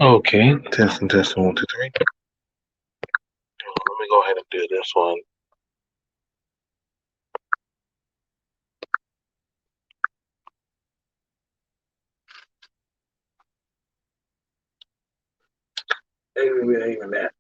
Okay, testing, 1, 2, 3. Let me go ahead and do this one. Even that.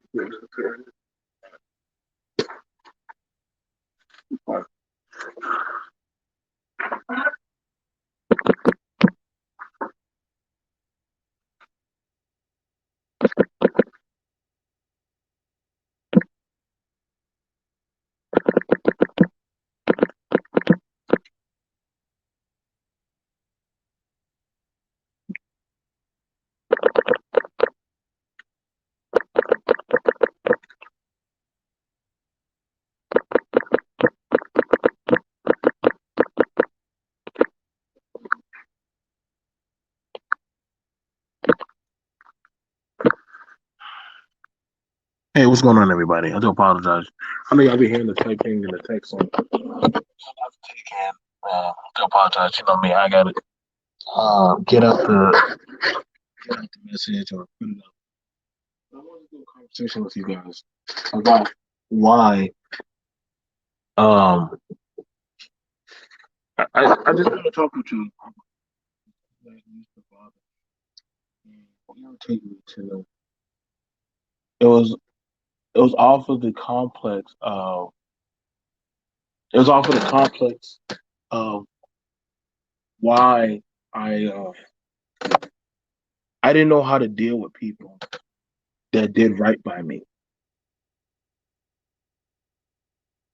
Hey, what's going on, everybody? I do apologize. I know y'all be hearing the typing and the text on. I do apologize. You know me, I got to get out the message or put it up. I want to do a conversation with you guys about why. Um, I just want to talk with you. That used to bother me and irritate me to. It was it was off of the complex of it was off of the complex of why I uh, I didn't know how to deal with people that did right by me.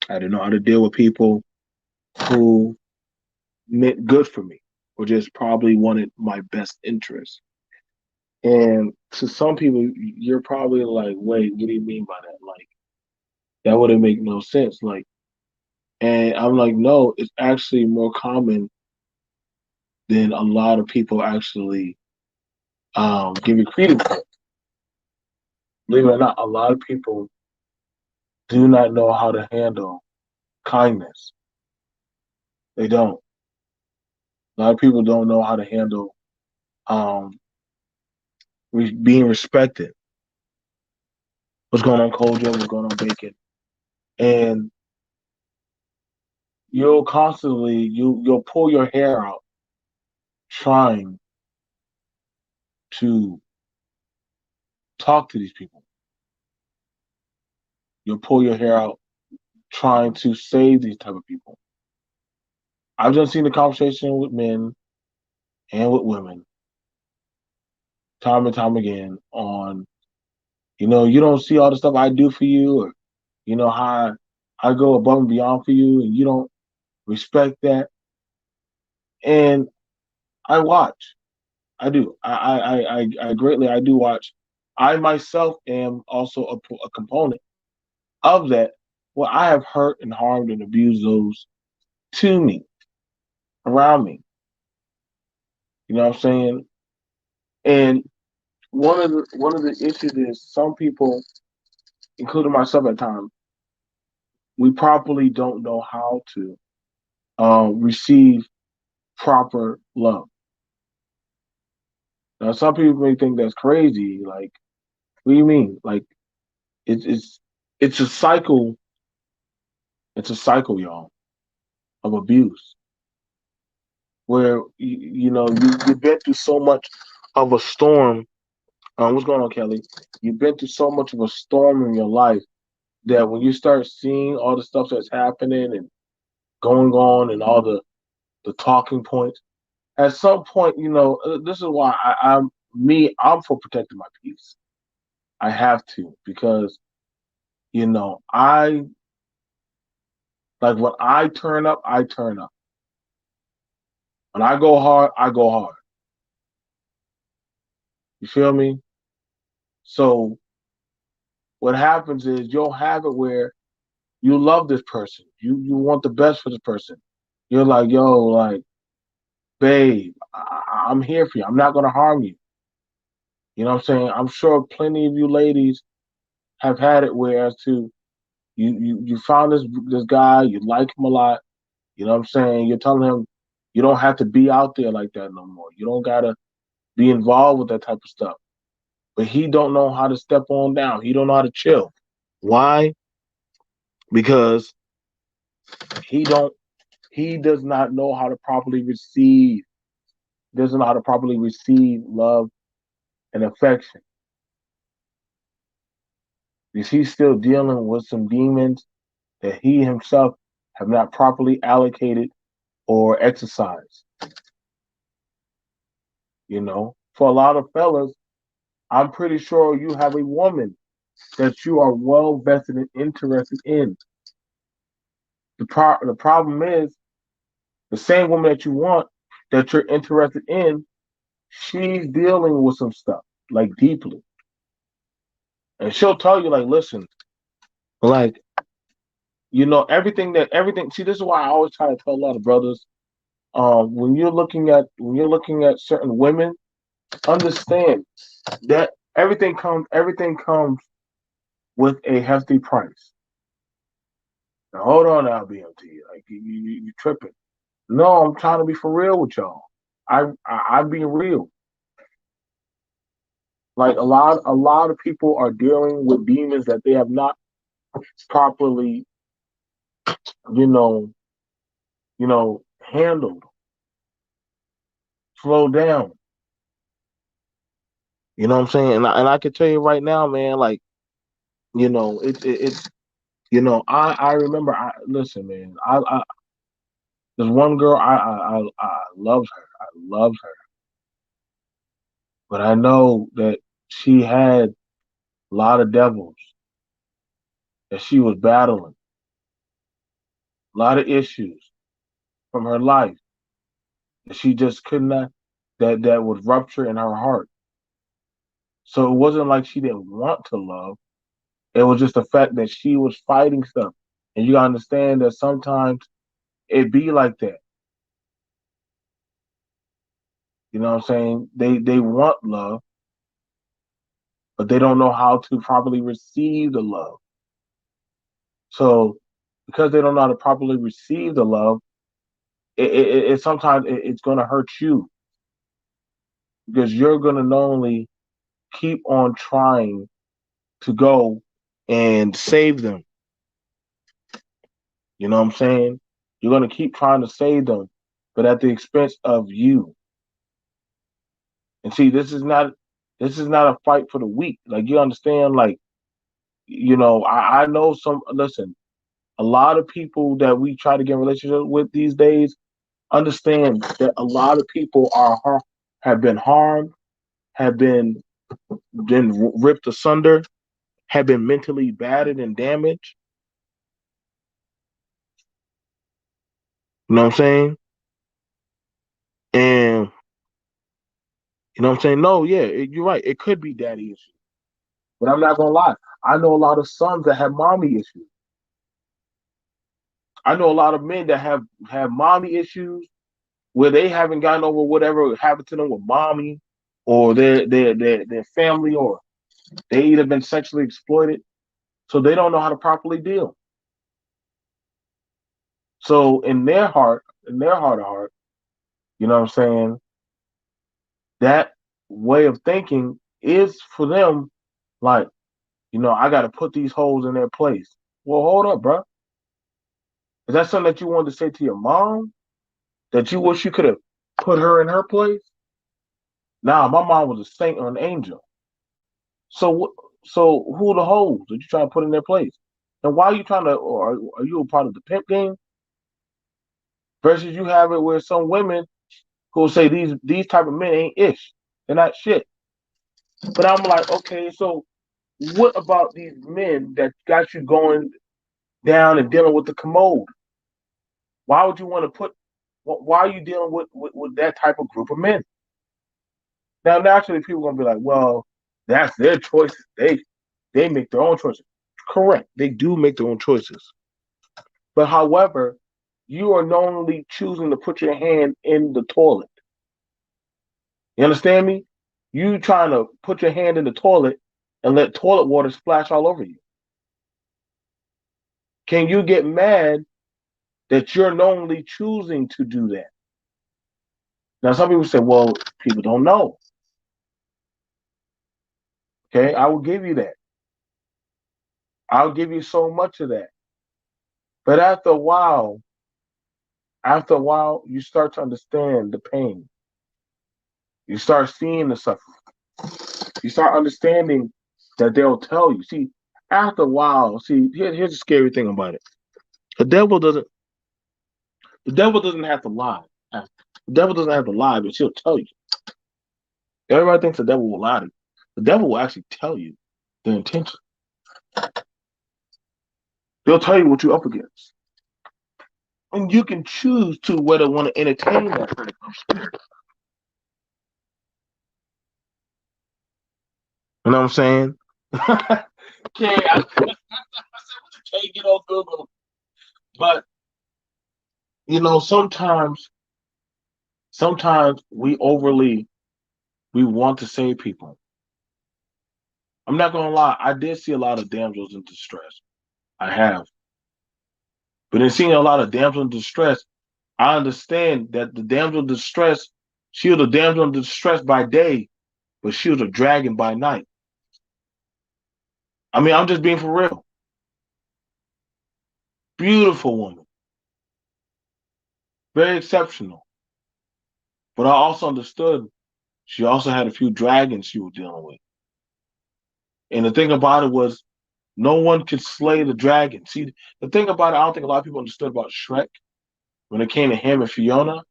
I didn't know how to deal with people who meant good for me or just probably wanted my best interest. And to some people, you're probably like, wait, what do you mean by that? Like, that wouldn't make no sense. Like, and I'm like, no, it's actually more common than a lot of people actually give it credence for. Believe it or not, a lot of people do not know how to handle kindness. They don't. A lot of people don't know how to handle um, being respected. What's going on, Kojo? What's going on, Bacon? And you'll pull your hair out trying to talk to these people. You'll pull your hair out trying to save these type of people. I've just seen the conversation with men and with women time and time again on, you don't see all the stuff I do for you, or how I go above and beyond for you, and you don't respect that. And I watch. I do. I greatly. I do watch. I myself am also a component of that. Well, I have hurt and harmed and abused those to me, around me. You know what I'm saying? And one of the issues is some people, including myself at times, we properly don't know how to receive proper love. Now, some people may think that's crazy. Like, what do you mean? Like, it's it's it's a cycle. It's a cycle, y'all, of abuse where you've been through so much of a storm. What's going on, Kelly? You've been through so much of a storm in your life that when you start seeing all the stuff that's happening and going on and all the talking points, at some point, this is why I'm for protecting my peace. I have to because I like when I turn up, I turn up. When I go hard, I go hard. You feel me? So what happens is you'll have it where you love this person. You want the best for this person. You're like, yo, like, babe, I'm here for you. I'm not gonna harm you. You know what I'm saying? I'm sure plenty of you ladies have had it where as to you found this guy, you like him a lot, you know what I'm saying? You're telling him, You don't have to be out there like that no more. You don't gotta be involved with that type of stuff. But he don't know how to step on down. He don't know how to chill. Why? Because he don't he does not know how to properly receive, doesn't know how to properly receive love and affection. Because he's still dealing with some demons that he himself have not properly allocated or exercised. For a lot of fellas, I'm pretty sure you have a woman that you are well vested and interested in. The problem is the same woman that you want, that you're interested in, she's dealing with some stuff, like deeply. And she'll tell you, like, listen, like, everything. See, this is why I always try to tell a lot of brothers, when you're looking at certain women, understand that everything comes with a hefty price. Now, hold on now, BMT. Like, you tripping. No, I'm trying to be for real with y'all. I'm being real. Like, a lot of people are dealing with demons that they have not properly, you know, handled. Slow down. You know what I'm saying? And I can tell you right now, man. Like, it's I remember. Listen, man. There's one girl. I love her. I love her. But I know that she had a lot of devils that she was battling, a lot of issues from her life that she just could not, that would rupture in her heart. So it wasn't like she didn't want to love. It was just the fact that she was fighting stuff. And you gotta understand that sometimes it be like that. You know what I'm saying? They want love, but they don't know how to properly receive the love. So because they don't know how to properly receive the love, it sometimes it's gonna hurt you, because you're gonna not only keep on trying to go and save them. You know what I'm saying? You're gonna keep trying to save them, but at the expense of you. And see, this is not a fight for the weak. Like, you understand, like, I know some, listen, a lot of people that we try to get in relationships with these days understand that a lot of people have been harmed, have been ripped asunder, have been mentally battered and damaged. You know what I'm saying? And you know what I'm saying? No, yeah, you're right. It could be daddy issues. But I'm not gonna lie. I know a lot of sons that have mommy issues. I know a lot of men that have mommy issues where they haven't gotten over whatever happened to them with mommy or their family, or they either been sexually exploited, so they don't know how to properly deal. So in their heart of heart, you know what I'm saying, that way of thinking is for them, like, I got to put these holes in their place. Well, hold up, bro. Is that something that you wanted to say to your mom, that you wish you could have put her in her place? Nah, my mom was a saint or an angel. So who the hoes that you trying to put in their place? And why are you trying to, or are you a part of the pimp game? Versus you have it where some women who will say these type of men ain't ish. They're not shit. But I'm like, okay, so what about these men that got you going down and dealing with the commode? Why would you want to put? Why are you dealing with that type of group of men? Now, naturally, people are gonna be like, well, that's their choices. They make their own choices. Correct. They do make their own choices. But however, you are knowingly choosing to put your hand in the toilet. You understand me? You trying to put your hand in the toilet and let toilet water splash all over you. Can you get mad that you're knowingly choosing to do that? Now, some people say, well, people don't know. Okay, I will give you that. I'll give you so much of that. But after a while, you start to understand the pain. You start seeing the suffering. You start understanding that they'll tell you. See, after a while, here's the scary thing about it. The devil doesn't. The devil doesn't have to lie. The devil doesn't have to lie, but he'll tell you. Everybody thinks the devil will lie to you. The devil will actually tell you the intention. They'll tell you what you're up against. And you can choose to whether want to entertain that kind of spirit. You know what I'm saying? Okay, I said, can't get on Google. But, sometimes we want to save people. I'm not going to lie. I did see a lot of damsels in distress. I have. But in seeing a lot of damsels in distress, I understand that the damsel in distress, she was a damsel in distress by day, but she was a dragon by night. I mean, I'm just being for real. Beautiful woman. Very exceptional. But I also understood she also had a few dragons she was dealing with. And the thing about it was, no one could slay the dragon. See, the thing about it, I don't think a lot of people understood about Shrek when it came to him and Fiona.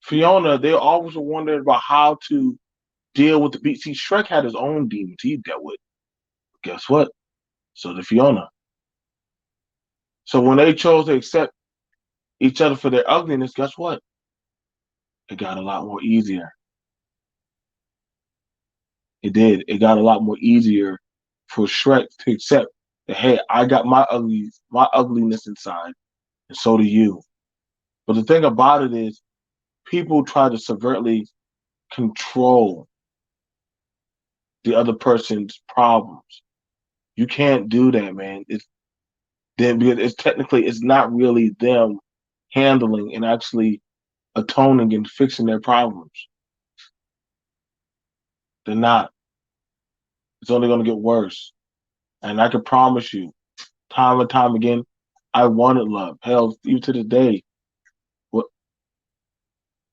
Fiona, they always were wondering about how to deal with the beast. See, Shrek had his own demons he dealt with. Guess what? So did Fiona. So when they chose to accept each other for their ugliness, guess what? It got a lot more easier. It did. It got a lot more easier for Shrek to accept that, hey, I got my ugliness inside, and so do you. But the thing about it is, people try to severely control the other person's problems. You can't do that, man. It's technically it's not really them handling and actually atoning and fixing their problems. They're not. It's only going to get worse. And I can promise you, time and time again, I wanted love. Hell, even to this day, with,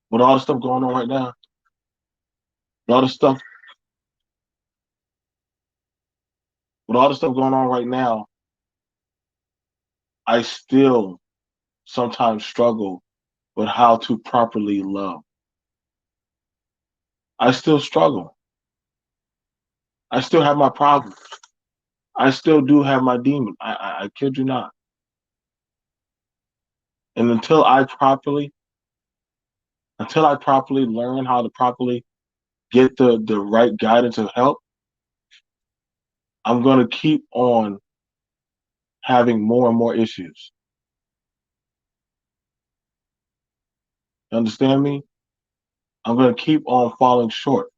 with all the stuff going on right now, with all the stuff, with all the stuff going on right now, I still sometimes struggle with how to properly love. I still struggle. I still have my problems. I still do have my demon. I kid you not. And until I properly learn how to properly get the right guidance of help, I'm gonna keep on having more and more issues. You understand me? I'm gonna keep on falling short.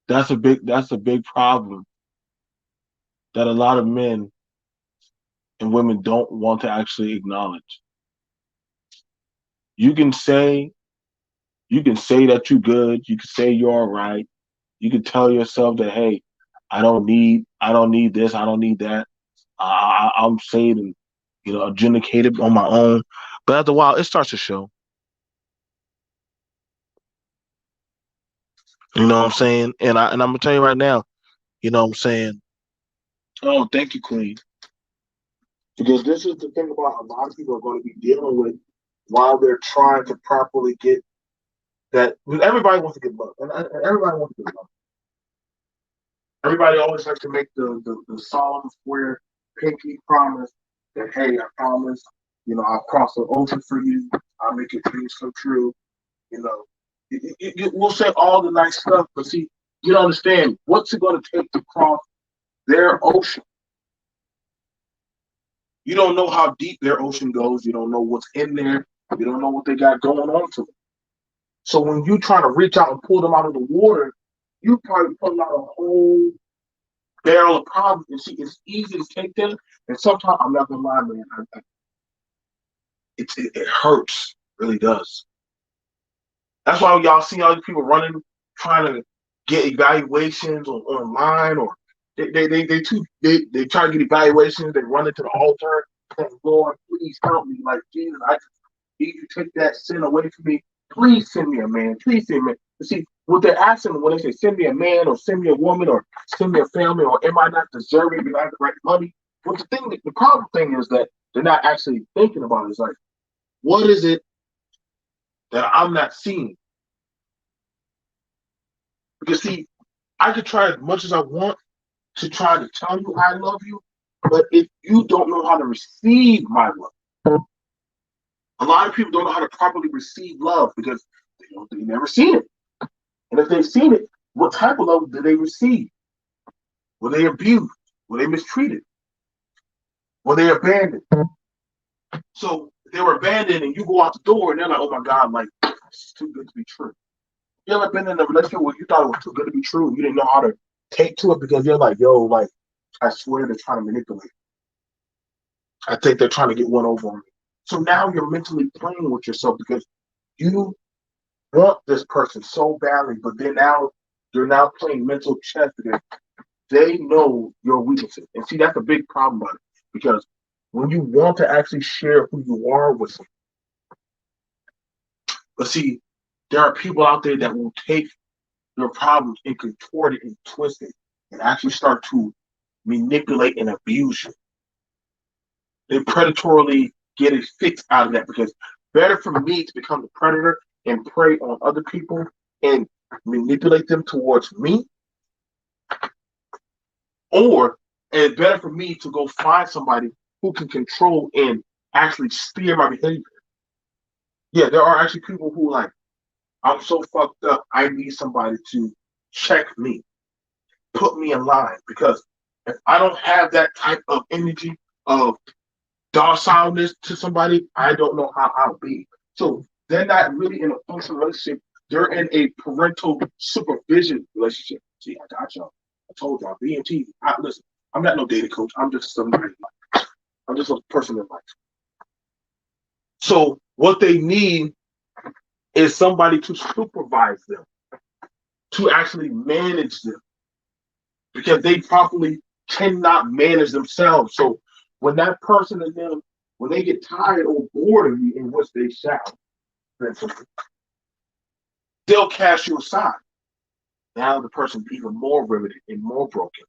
That's a big problem that a lot of men and women don't want to actually acknowledge. You can say you can say that you're good, you can say you're all right, you can tell yourself that, hey, I don't need this, I don't need that. I'm saved and adjudicated on my own. But after a while, it starts to show. You know what I'm saying? And I'm gonna tell you right now. You know what I'm saying? Oh, thank you, Queen. Because this is the thing about a lot of people are going to be dealing with while they're trying to properly get that. Because everybody wants to get love, and everybody wants to get love. Everybody always has to make the solemn, square, pinky promise that, hey, I promise, I'll cross the ocean for you. I'll make your dreams come true. You know, we'll say all the nice stuff, but see, you don't understand what's it going to take to cross their ocean. You don't know how deep their ocean goes. You don't know what's in there. You don't know what they got going on to them. So when you try to reach out and pull them out of the water, you probably pull out a whole barrel of problems. And see, it's easy to take them. And sometimes, I'm not going to lie, man, it hurts. It really does. That's why y'all see all these people running, trying to get evaluations online, or they try to get evaluations. They run into the altar, saying, "Lord, please help me." Like, Jesus, I just need you to take that sin away from me. Please send me a man. Please send me. You see, what they're asking when they say, "Send me a man," or "Send me a woman," or "Send me a family," or "Am I not deserving? Do I have the right money?" But the problem thing is that they're not actually thinking about it. It's like, what is it that I'm not seeing? Because see, I could try as much as I want to try to tell you I love you, but if you don't know how to receive my love, a lot of people don't know how to properly receive love because they never seen it. And if they've seen it, what type of love did they receive? Were they abused? Were they mistreated? Were they abandoned? So they were abandoned, and you go out the door, and they're like, "Oh my God, like this is too good to be true." You ever been in a relationship where you thought it was too good to be true, and you didn't know how to take to it because you're like, "Yo, like I swear they're trying to manipulate. I think they're trying to get one over on me." So now you're mentally playing with yourself because you want this person so badly, but then now you're now playing mental chess because they know your weaknesses. And see, that's a big problem about it. Because when you want to actually share who you are with someone, but see, there are people out there that will take your problems and contort it and twist it and actually start to manipulate and abuse you. They predatorily get a fix out of that because better for me to become the predator and prey on other people and manipulate them towards me, or it's better for me to go find somebody who can control and actually steer my behavior. Yeah, there are actually people who like, I'm so fucked up, I need somebody to check me, put me in line, because if I don't have that type of energy of docileness to somebody, I don't know how I'll be. So they're not really in a functional relationship. They're in a parental supervision relationship. See, I got y'all. I told y'all, BMT. Listen, I'm not no data coach. I'm just somebody. I'm just a person in life. So what they need is somebody to supervise them, to actually manage them, because they probably cannot manage themselves. So when that person and them, when they get tired or bored of you, in which they shall, they'll cast you aside. Now the person's even more riveted and more broken.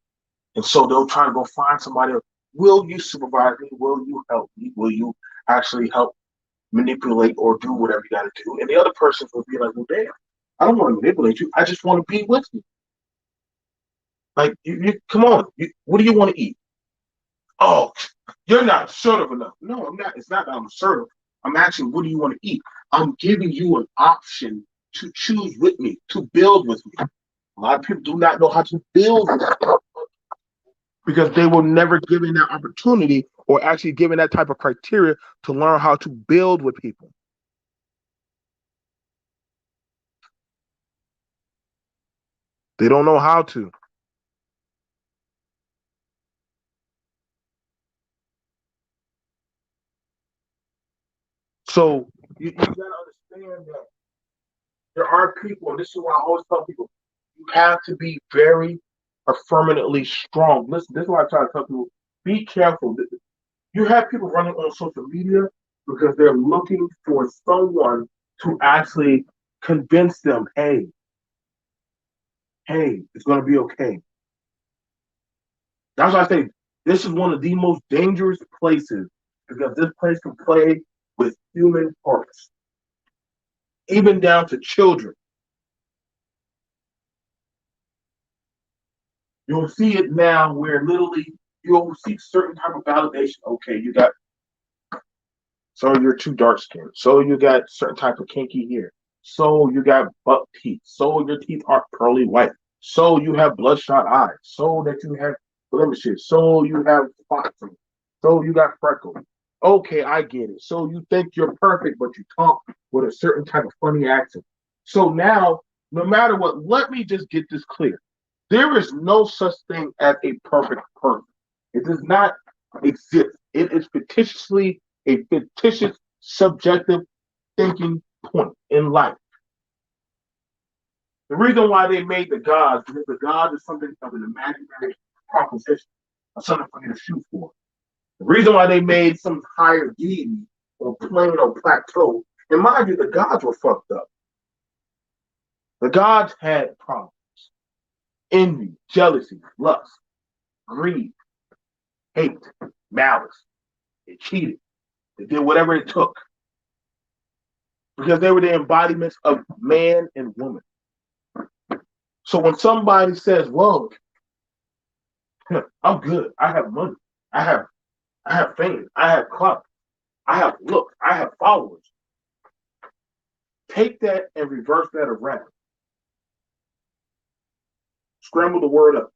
And so they'll try to go find somebody else. Will you supervise me? Will you help me? Will you actually help manipulate or do whatever you got to do? And the other person will be like, well, damn, I don't want to manipulate you. I just want to be with you. Like, you come on. What do you want to eat? Oh, you're not assertive enough. No, I'm not. It's not that I'm assertive. I'm asking, what do you want to eat? I'm giving you an option to choose with me, to build with me. A lot of people do not know how to build with me because they were never given that opportunity or actually given that type of criteria to learn how to build with people. They don't know how to. So you got to understand that there are people, and this is why I always tell people, you have to be very affirmatively strong. Listen, this is why I try to tell people, be careful. You have people running on social media because they're looking for someone to actually convince them, hey, it's going to be okay. That's why I say this is one of the most dangerous places because this place can play with human hearts, even down to children. You'll see it now where literally you'll see certain type of validation. Okay, you got, so you're too dark skinned. So you got certain type of kinky hair. So you got buck teeth. So your teeth are pearly white. So you have bloodshot eyes. So that you have blemishes. So you have spots. So you got freckles. Okay, I get it. So you think you're perfect, but you talk with a certain type of funny accent. So now, no matter what, let me just get this clear. There is no such thing as a perfect person. It does not exist. It is a fictitious, subjective thinking point in life. The reason why they made the gods, because the gods is something of an imaginary proposition, or something for you to shoot for. The reason why they made some higher deity or plane or plateau, and mind you, the gods were fucked up. The gods had problems: envy, jealousy, lust, greed, hate, malice. They cheated. They did whatever it took because they were the embodiments of man and woman. So when somebody says, "Well, I'm good. I have money. I have fame. I have clout. I have look. I have followers." Take that and reverse that around. Scramble the word up.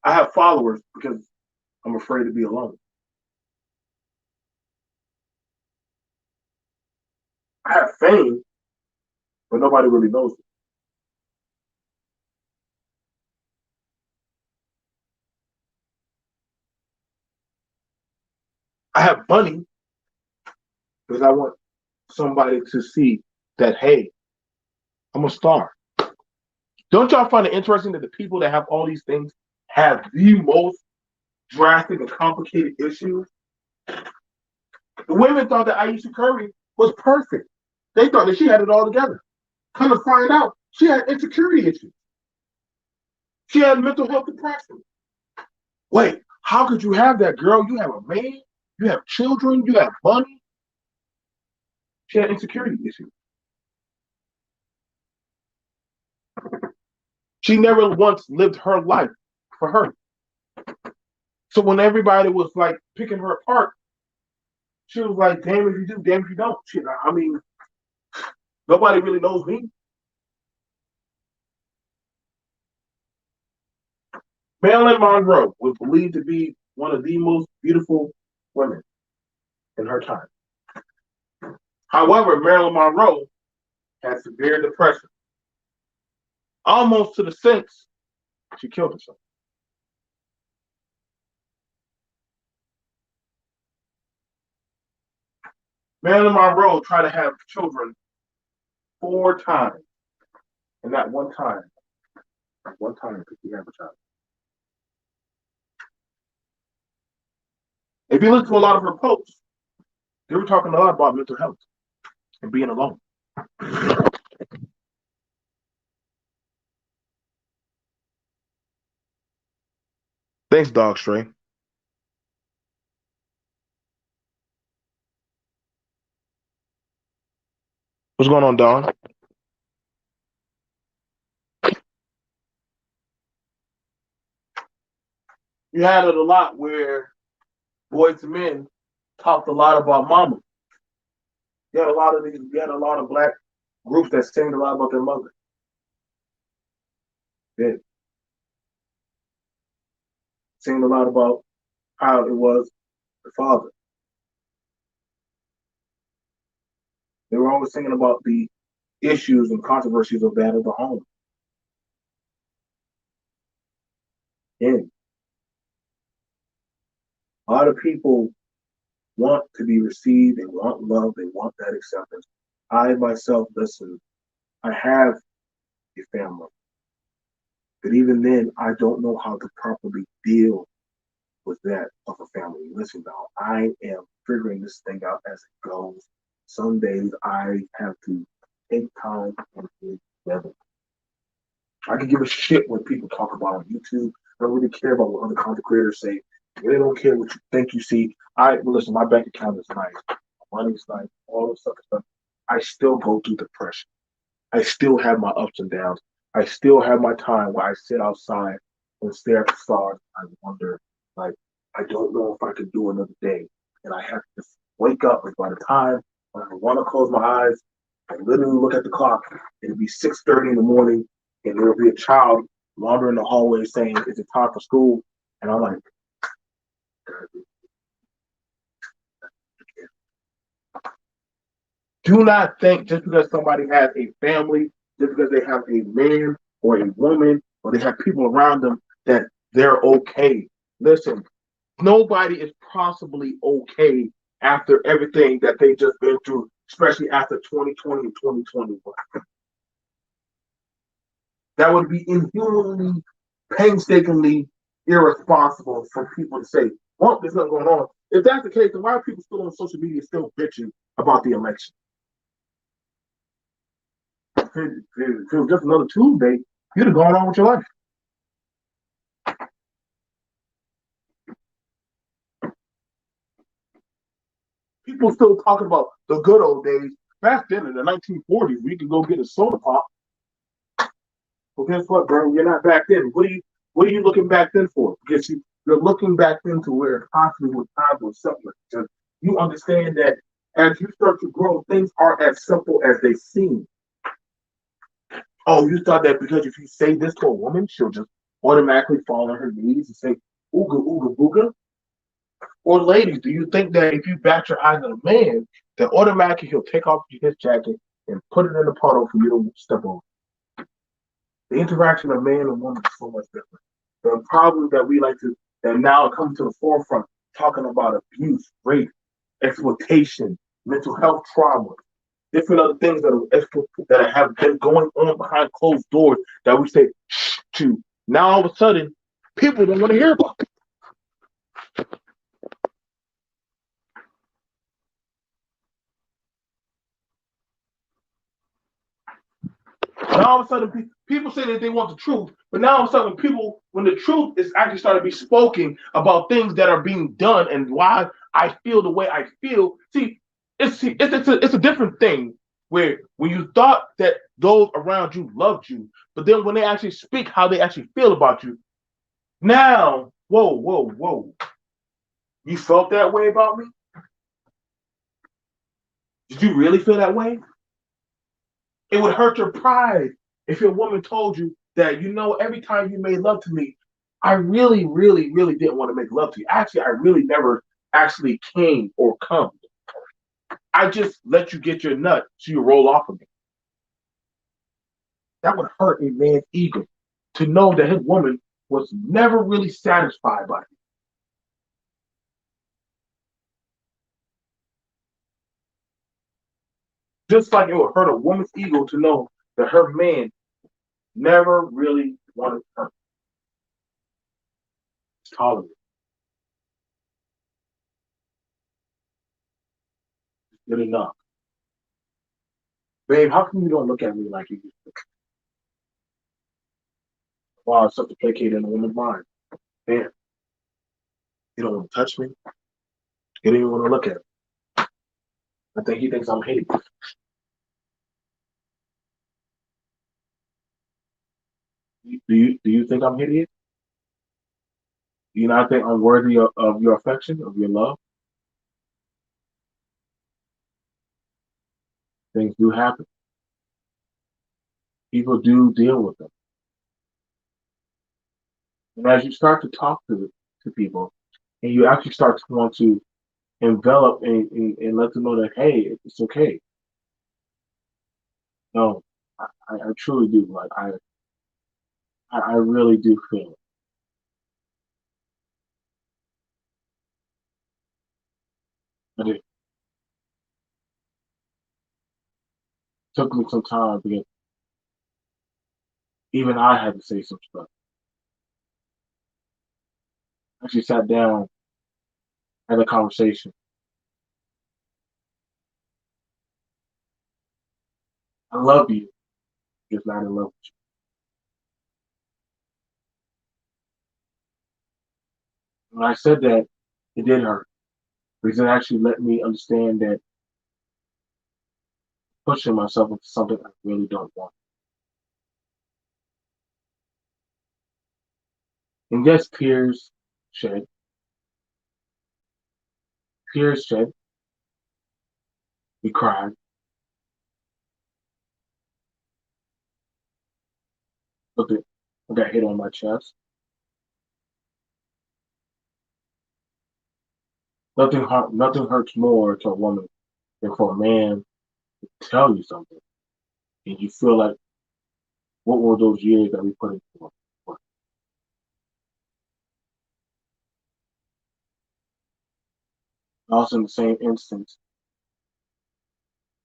I have followers because I'm afraid to be alone. I have fame, but nobody really knows me. I have money because I want somebody to see that, hey, I'm a star. Don't y'all find it interesting that the people that have all these things have the most drastic and complicated issues? The women thought that Aisha Curry was perfect. They thought that she had it all together. Come to find out, she had insecurity issues. She had mental health depression. Wait, how could you have that, girl? You have a man, you have children, you have money. She had insecurity issues. She never once lived her life for her. So when everybody was like picking her apart, she was like, damn if you do, damn if you don't. I mean, nobody really knows me. Marilyn Monroe was believed to be one of the most beautiful women in her time. However, Marilyn Monroe had severe depression, almost to the sense she killed herself. Marilyn Monroe tried to have children 4 times, and not one time could she have a child. If you look to a lot of her posts, they were talking a lot about mental health and being alone. Thanks, Dog Stray. What's going on, Don? You had it a lot where boys and men talked a lot about mama. You had a lot of black groups that sang a lot about their mother. They sang a lot about how it was the father. They were always singing about the issues and controversies of that of the home. And a lot of people want to be received, they want love, they want that acceptance. I myself, listen, I have a family, but even then, I don't know how to properly deal with that of a family. Listen, now, I am figuring this thing out as it goes. Some days I have to take time and get together. I can give a shit what people talk about on YouTube. I don't really care about what other content creators say. I really don't care what you think you see. Well, listen, my bank account is nice. My money's nice. All this other stuff. I still go through depression. I still have my ups and downs. I still have my time where I sit outside and stare at the stars. I wonder, like, I don't know if I could do another day. And I have to wake up. Like, by the time when I want to close my eyes, I literally look at the clock. It'll be 6:30 in the morning, and there'll be a child wandering the hallway saying, "Is it time for school?" And I'm like, do not think just because somebody has a family, just because they have a man or a woman, or they have people around them, that they're okay. Listen, nobody is possibly okay after everything that they just been through, especially after 2020 and 2021. That would be inhumanly, painstakingly irresponsible for people to say, well, there's nothing going on. If that's the case, then why are people still on social media still bitching about the election? If it was just another Tuesday, you'd have gone on with your life. People still talking about the good old days. Back then in the 1940s, we could go get a soda pop. Well, guess what, bro? You're not back then. What are you looking back then for? Because you're looking back then to where possibly was times was simpler. Because you understand that as you start to grow, things aren't as simple as they seem. Oh, you thought that because if you say this to a woman, she'll just automatically fall on her knees and say, ooga, ooga, booga? Or ladies, do you think that if you bat your eyes at a man, that automatically he'll take off his jacket and put it in the puddle for you to step over? The interaction of man and woman is so much different. The problems that we like to, that now come to the forefront, talking about abuse, rape, exploitation, mental health trauma, different other things that have been going on behind closed doors that we say shh to. Now all of a sudden, people don't want to hear about it. Now all of a sudden, people say that they want the truth, but now all of a sudden, when the truth is actually starting to be spoken about things that are being done and why I feel the way I feel, it's a different thing where when you thought that those around you loved you, but then when they actually speak how they actually feel about you, now, whoa, whoa, whoa, you felt that way about me? Did you really feel that way? It would hurt your pride if your woman told you that, every time you made love to me, I really, really, really didn't want to make love to you. Actually, I really never actually came or come. I just let you get your nut so you roll off of me. That would hurt a man's ego to know that his woman was never really satisfied by him. Just like it would hurt a woman's ego to know that her man never really wanted her. Tolerate. Good enough. Babe, how come you don't look at me like you used to? Wow, it's something placated in a woman's mind. Damn, you don't want to touch me. You don't even want to look at me. I think he thinks I'm hideous. Do you think I'm hideous? Do you not think I'm worthy of your affection, of your love? Things do happen. People do deal with them. And as you start to talk to people, and you actually start to want to envelop and let them know that, hey, it's okay. No, I truly do. Like I really do feel it. But it took me some time because even I had to say some stuff. I actually sat down, had a conversation. I love you, just not in love with you. When I said that, it did hurt because it actually let me understand that pushing myself into something I really don't want. And yes, shed, tears shed, we cried, but I got hit on my chest. Nothing hurts more to a woman than for a man to tell you something, and you feel like, what were those years that we put into work? Also, in the same instance,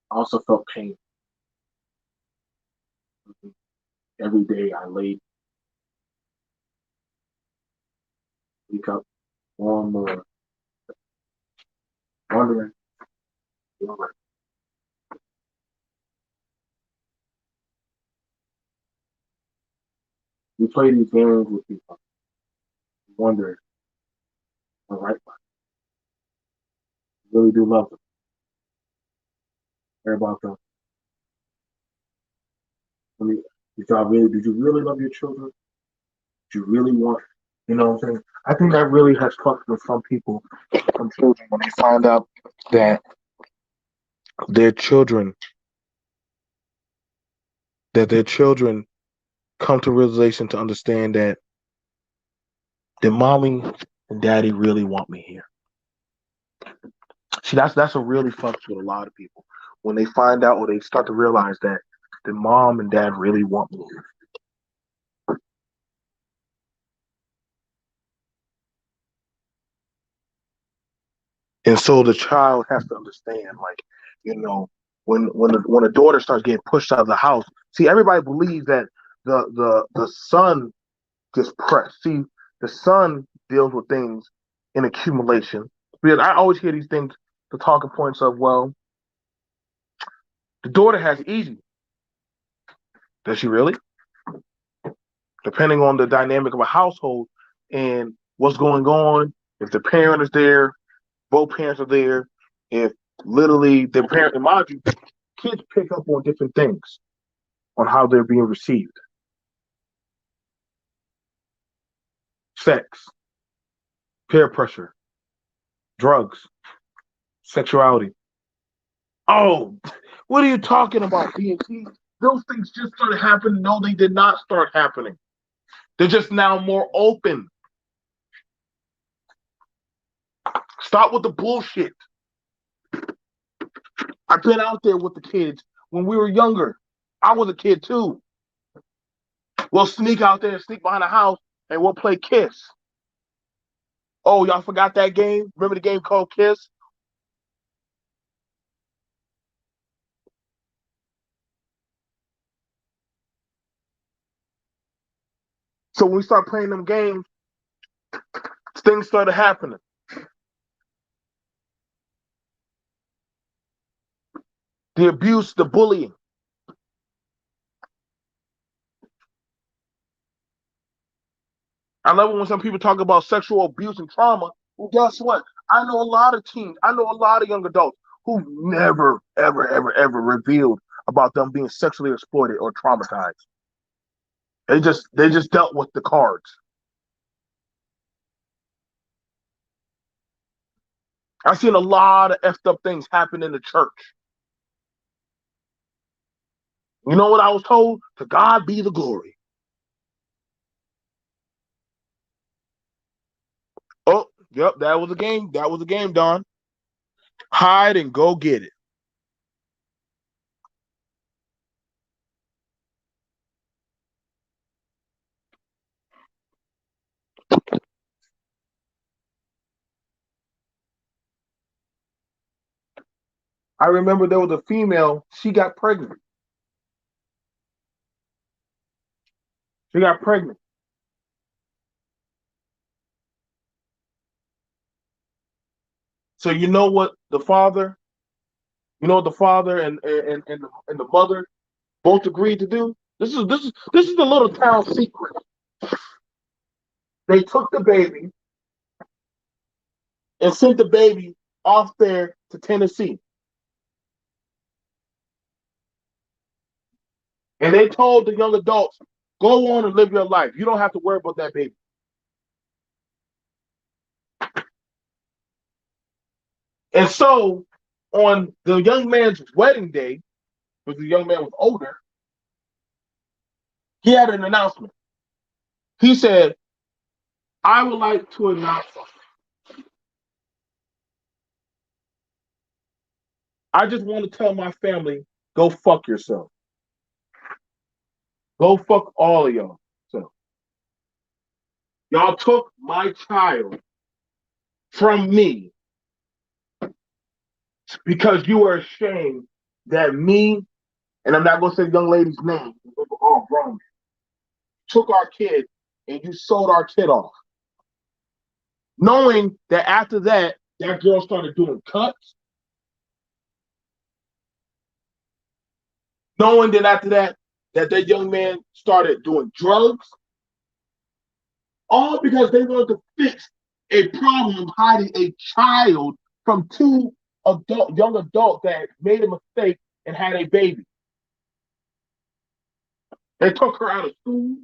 I also felt pain. Every day I laid, wake up more and more, wondering, wondering. We play these games with people, wonder, all right, I really do love them, care about them. I mean, did you really love your children? Did you really want, you know what I'm saying? I think that really has fucked with some people, some children, when they find out that their children, that their children come to realization to understand that their mommy and daddy really want me here. See, that's what really fucks with a lot of people when they find out or they start to realize that the mom and dad really want me here. And so the child has to understand, like, you know, when a daughter starts getting pushed out of the house, see, everybody believes that the son gets pressed. See, the son deals with things in accumulation. Because I always hear these things, the talking points of, well, the daughter has easy. Does she really? Depending on the dynamic of a household and what's going on, if the parent is there, both parents are there, if literally the parent, and mind you, kids pick up on different things on how they're being received. Sex, peer pressure, drugs, sexuality. Oh, what are you talking about, DNT? Those things just started happening. No, they did not start happening. They're just now more open. Stop with the bullshit. I've been out there with the kids when we were younger. I was a kid too. We'll sneak out there and sneak behind the house and we'll play Kiss. Oh, y'all forgot that game? Remember the game called Kiss? So when we start playing them games, things started happening. The abuse, the bullying. I love it when some people talk about sexual abuse and trauma. Well, guess what? I know a lot of teens, I know a lot of young adults who never, ever, ever, ever revealed about them being sexually exploited or traumatized. They just dealt with the cards. I've seen a lot of effed up things happen in the church. You know what I was told? To God be the glory. Oh, yep, that was a game. That was a game, Don. Hide and go get it. I remember there was a female, she got pregnant. She got pregnant. So you know what the father and the mother both agreed to do? This is the little town secret. They took the baby and sent the baby off there to Tennessee. And they told the young adults, go on and live your life. You don't have to worry about that baby. And so on the young man's wedding day, because the young man was older, he had an announcement. He said, I would like to announce something. I just want to tell my family, go fuck yourself. Go fuck all of y'all. So y'all took my child from me because you were ashamed that me, and I'm not going to say the young lady's name, we were all grown, took our kid and you sold our kid off. Knowing that after that, that girl started doing cuts. Knowing that after that, that young man started doing drugs. All because they wanted to fix a problem of hiding a child from two young adults that made a mistake and had a baby. They took her out of school.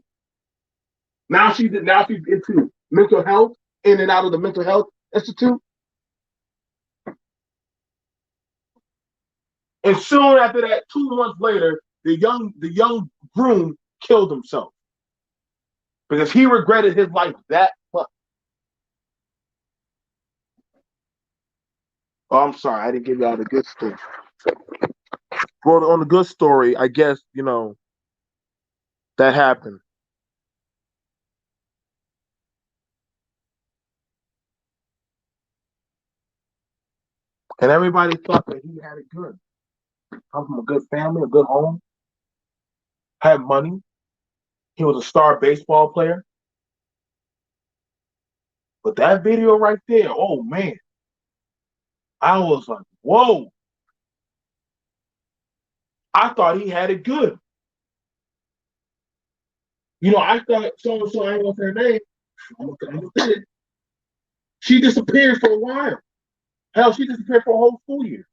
Now she's into mental health, in and out of the mental health institute. And soon after that, 2 months later, the young groom killed himself because he regretted his life that much. Oh, I'm sorry, I didn't give y'all the good story. Well, on the good story, I guess that happened. And everybody thought that he had it good. Come from a good family, a good home, had money. He was a star baseball player. But that video right there, oh man, I was like, whoa. I thought he had it good. I thought so and so, I ain't gonna say her name. I'm gonna say it. She disappeared for a while. Hell, she disappeared for a whole school year.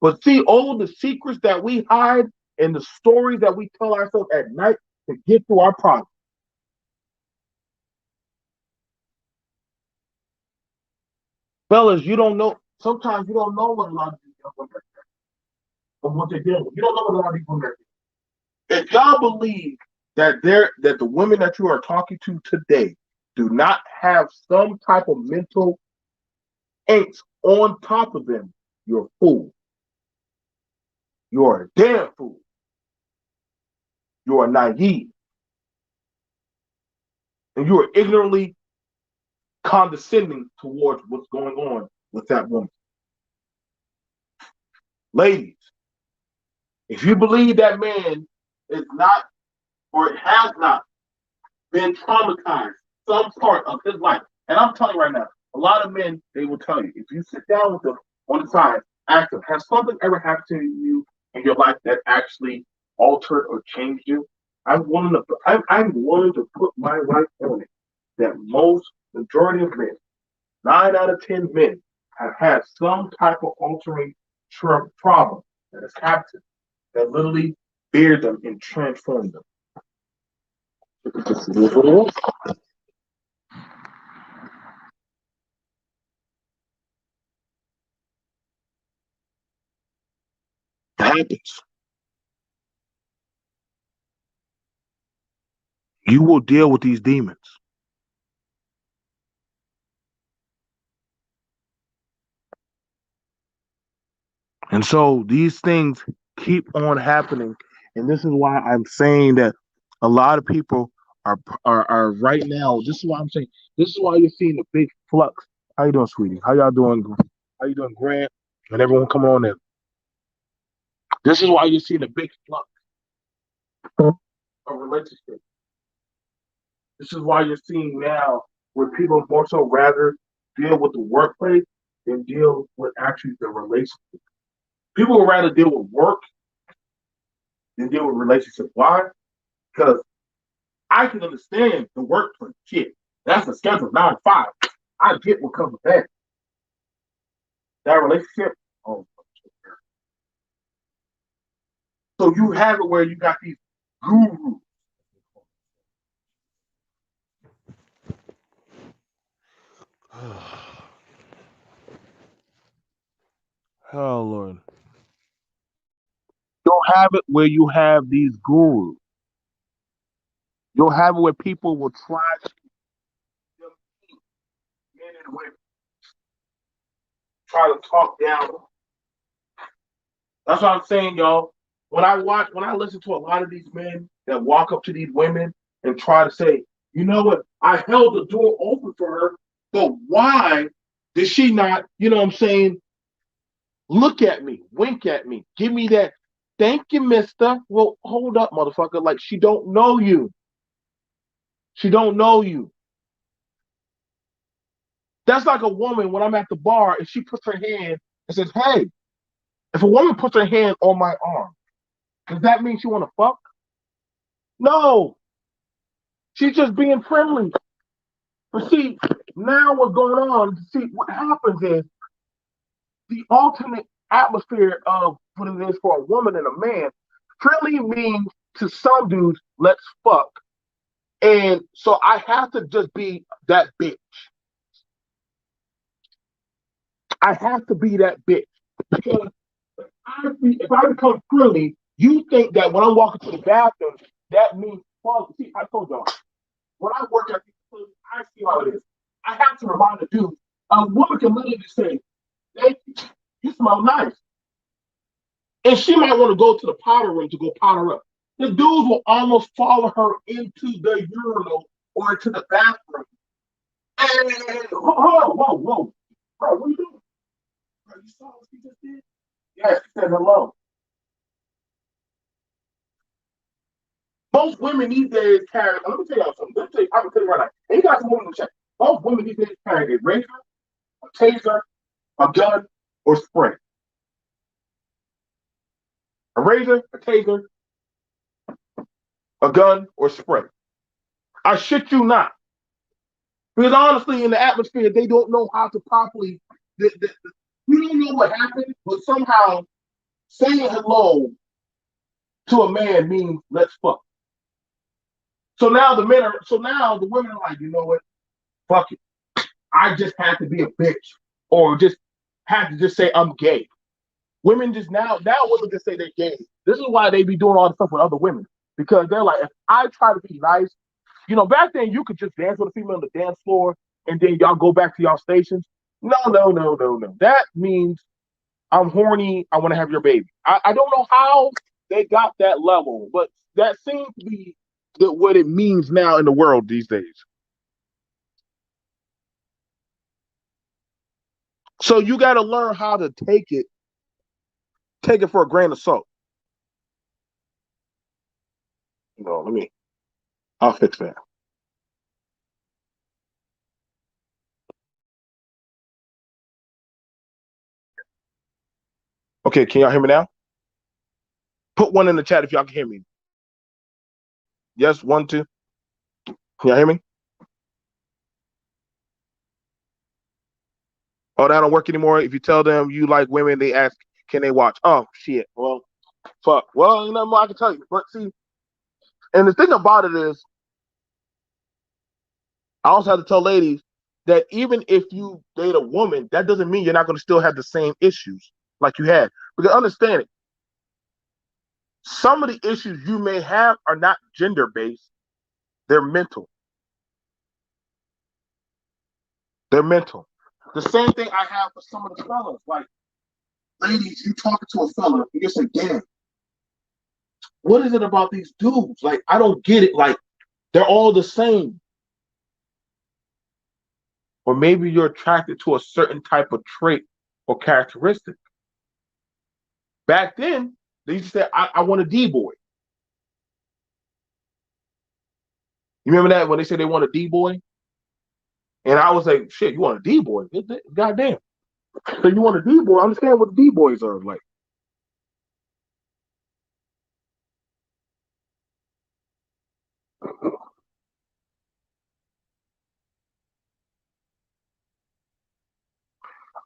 But see, all the secrets that we hide and the stories that we tell ourselves at night to get through our problems. Fellas, you don't know. Sometimes you don't know what a lot of these young women are from what they're dealing with. You don't know what a lot of these women are. If y'all believe that the women that you are talking to today do not have some type of mental angst on top of them, you're a fool. You're a damn fool. You are naive. And you are ignorantly condescending towards what's going on with that woman. Ladies, if you believe that man is not or has not been traumatized some part of his life, and I'm telling you right now, a lot of men, they will tell you, if you sit down with them on the side, ask them, has something ever happened to you in your life that actually altered or changed you? I'm willing to put my life on it that most majority of men, 9 out of 10 men, have had some type of altering trauma that has happened that literally beard them and transformed them. It happens. You will deal with these demons. And so these things keep on happening. And this is why I'm saying that a lot of people are right now. This is why I'm saying this is why you're seeing the big flux. How you doing, sweetie? How y'all doing? How you doing, Grant? And everyone come on in. This is why you're seeing the big flux of relationships. This is why you're seeing now where people more so rather deal with the workplace than deal with actually the relationship. People would rather deal with work than deal with relationships. Why? Because I can understand the workplace. Shit, that's a schedule 9 to 5. I get what comes with that. That relationship. Oh, so you have it where you got these gurus. Oh Lord. You'll have it where you have these gurus. You'll have it where people will try to men and women try to talk down. That's what I'm saying, y'all. When I listen to a lot of these men that walk up to these women and try to say, you know what, I held the door open for her, but why Did she not, you know what I'm saying, look at me, wink at me, give me that, thank you, mister. Well, hold up, motherfucker. Like, she don't know you. She don't know you. That's like a woman when I'm at the bar and she puts her hand and says, hey, if a woman puts her hand on my arm, does that mean she want to fuck? No. She's just being friendly. But see, now what's going on, see, what happens is the alternate atmosphere of what it is for a woman and a man friendly means to some dudes, let's fuck. And so I have to just be that bitch. I have to be that bitch. Because if I become friendly, you think that when I'm walking to the bathroom, that means, well, see, I told y'all, when I work at the facility, I see how it is. I have to remind the dude, a woman can literally say, thank you, you smell nice. And she might want to go to the powder room to go powder up. The dudes will almost follow her into the urinal or into the bathroom. And whoa. Bro, what are you doing? Bro, you saw what she just did? Yes, she said hello. Most women these days carry, let me tell y'all something. I'm gonna tell you right now. And you got some women to check. Most women these days carry a razor, a taser, a gun, or spray. A razor, a taser, a gun, or spray. I shit you not. Because honestly, in the atmosphere, they don't know how to properly. We don't know what happened, but somehow saying hello to a man means let's fuck. So now the men are. So now the women are like, you know what? Fuck it. I just had to be a bitch, or just had to just say I'm gay. Women just now women just say they're gay. This is why they be doing all the stuff with other women, because they're like, if I try to be nice, you know, back then you could just dance with a female on the dance floor and then y'all go back to y'all stations. No. That means I'm horny. I want to have your baby. I don't know how they got that level, but that seems to be what it means now in the world these days. So you got to learn how to take it for a grain of salt. You know, I'll fix that. Okay, can y'all hear me now? Put one in the chat if y'all can hear me. Yes, one, two. Can y'all hear me? Oh, that don't work anymore. If you tell them you like women, they ask, can they watch? Oh, shit. Well, fuck. Well, you know more I can tell you. But see, and the thing about it is, I also have to tell ladies that even if you date a woman, that doesn't mean you're not going to still have the same issues like you had. Because understand it, some of the issues you may have are not gender based, they're mental. They're mental. The same thing I have for some of the fellas. Like, ladies, you talking to a fella, and you say, damn, what is it about these dudes? Like, I don't get it. Like, they're all the same. Or maybe you're attracted to a certain type of trait or characteristic. Back then, they used to say, I want a D boy. You remember that when they said they want a D boy? And I was like, shit, you want a D boy? Goddamn. So you want a D boy? I understand what the D boys are like.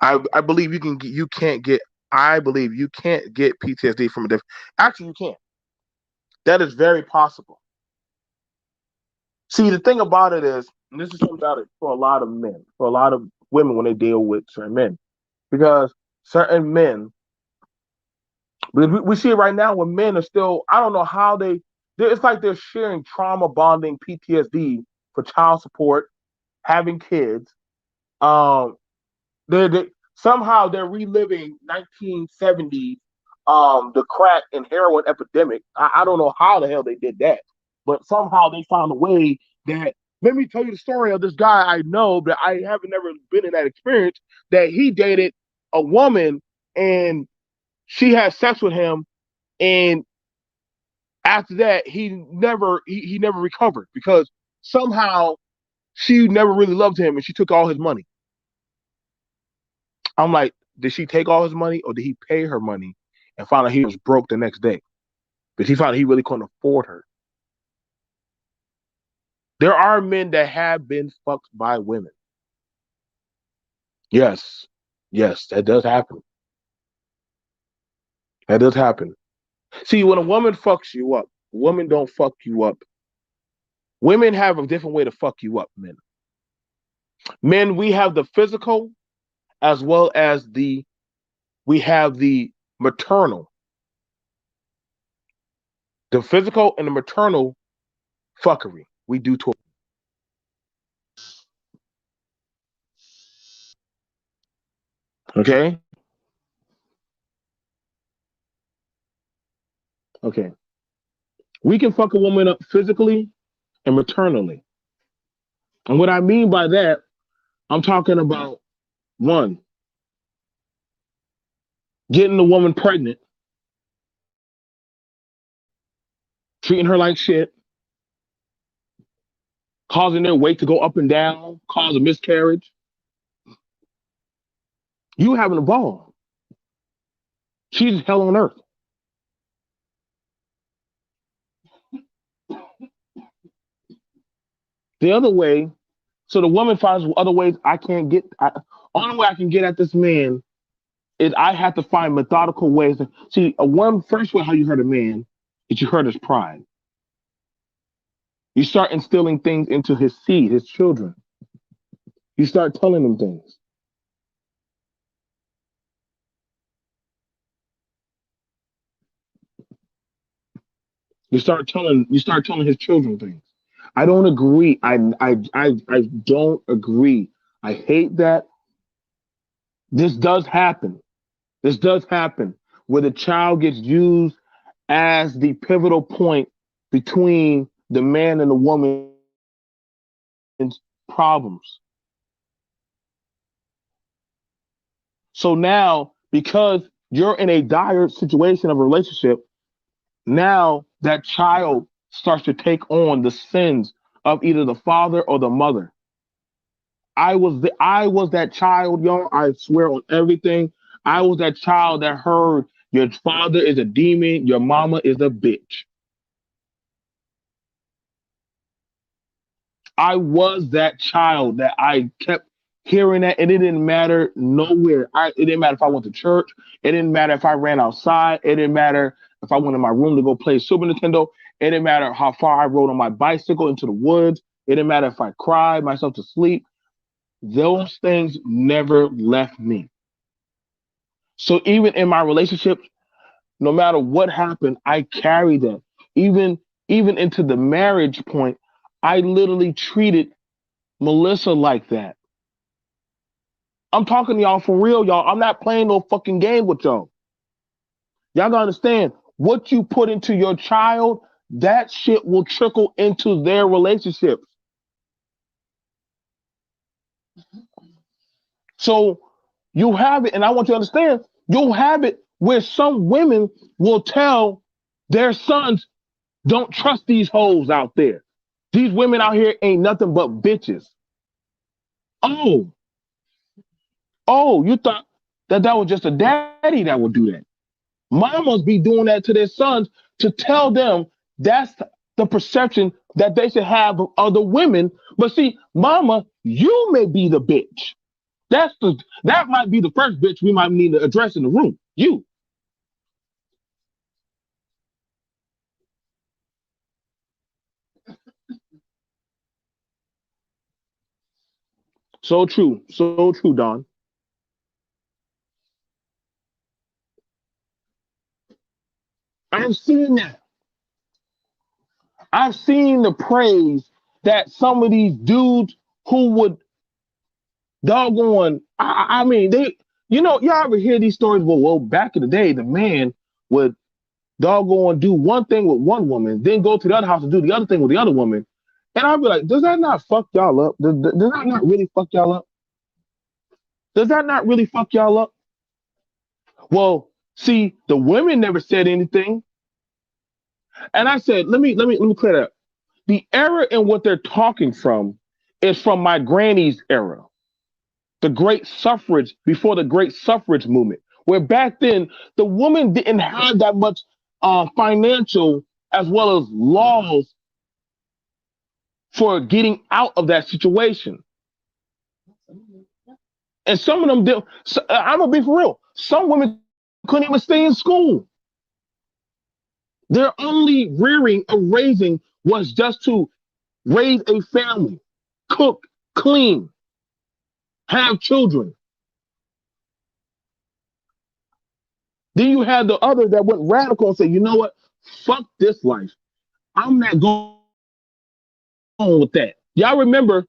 I believe you can't get I believe you can't get PTSD from a different. Actually, you can't. That is very possible. See, the thing about it is, and this is something about it for a lot of men, for a lot of women when they deal with certain men, because certain men, we see it right now when men are still, I don't know how it's like they're sharing trauma bonding PTSD for child support, having kids. Um, they somehow they're reliving 1970s, the crack and heroin epidemic. I don't know how the hell they did that, but somehow they found a way that Let me tell you the story of this guy I know, but I haven't never been in that experience, that he dated a woman and she had sex with him, and after that he never recovered because somehow she never really loved him and she took all his money. I'm like, did she take all his money or did he pay her money and found out he was broke the next day? But he found out he really couldn't afford her. There are men that have been fucked by women. Yes. Yes, that does happen. That does happen. See, when a woman fucks you up, women don't fuck you up. Women have a different way to fuck you up, men. Men, we have the physical as well as we have the maternal. The physical and the maternal fuckery we do to. Okay? Okay. We can fuck a woman up physically and maternally. And what I mean by that, I'm talking about one, getting the woman pregnant, treating her like shit, causing their weight to go up and down, cause a miscarriage. You having a ball. She's hell on earth. The other way, so the woman finds other ways I can't get. Only way I can get at this man is I have to find methodical ways. See, one first way how you hurt a man is you hurt his pride. You start instilling things into his seed, his children. You start telling them things. You start telling his children things. I don't agree. I don't agree. I hate that. This does happen. This does happen where the child gets used as the pivotal point between the man and the woman's problems. So now, because you're in a dire situation of a relationship, now that child starts to take on the sins of either the father or the mother. I was that child, y'all. I swear on everything. I was that child that heard your father is a demon, your mama is a bitch. I was that child that I kept hearing that, and it didn't matter nowhere. It didn't matter if I went to church. It didn't matter if I ran outside. It didn't matter if I went in my room to go play Super Nintendo. It didn't matter how far I rode on my bicycle into the woods. It didn't matter if I cried myself to sleep. Those things never left me. So even in my relationships, no matter what happened, I carried that. Even even into the marriage point, I literally treated Melissa like that. I'm talking to y'all for real, y'all. I'm not playing no fucking game with y'all. Y'all gotta understand what you put into your child, that shit will trickle into their relationships. So you have it, and I want you to understand, you'll have it where some women will tell their sons, don't trust these hoes out there. These women out here ain't nothing but bitches. Oh, oh, you thought that was just a daddy that would do that. Mamas be doing that to their sons to tell them that's the perception that they should have of other women. But see, mama, you may be the bitch. That might be the first bitch we might need to address in the room. You. So true. So true, Don. I've seen that. I've seen the praise that some of these dudes who would doggone. I mean, y'all ever hear these stories? Well, back in the day, the man would doggone do one thing with one woman, then go to the other house and do the other thing with the other woman. And I'll be like, does that not fuck y'all up? Does that not really fuck y'all up? Does that not really fuck y'all up? Well, see, the women never said anything. And I said, let me clear that up. The era in what they're talking from is from my granny's era, the great suffrage, before the great suffrage movement, where back then the woman didn't have that much financial as well as laws for getting out of that situation. And some of them did. So, I'm gonna be for real. Some women couldn't even stay in school. Their only rearing or raising was just to raise a family, cook, clean, have children. Then you had the others that went radical and said, you know what? Fuck this life. I'm not going with that. Y'all remember,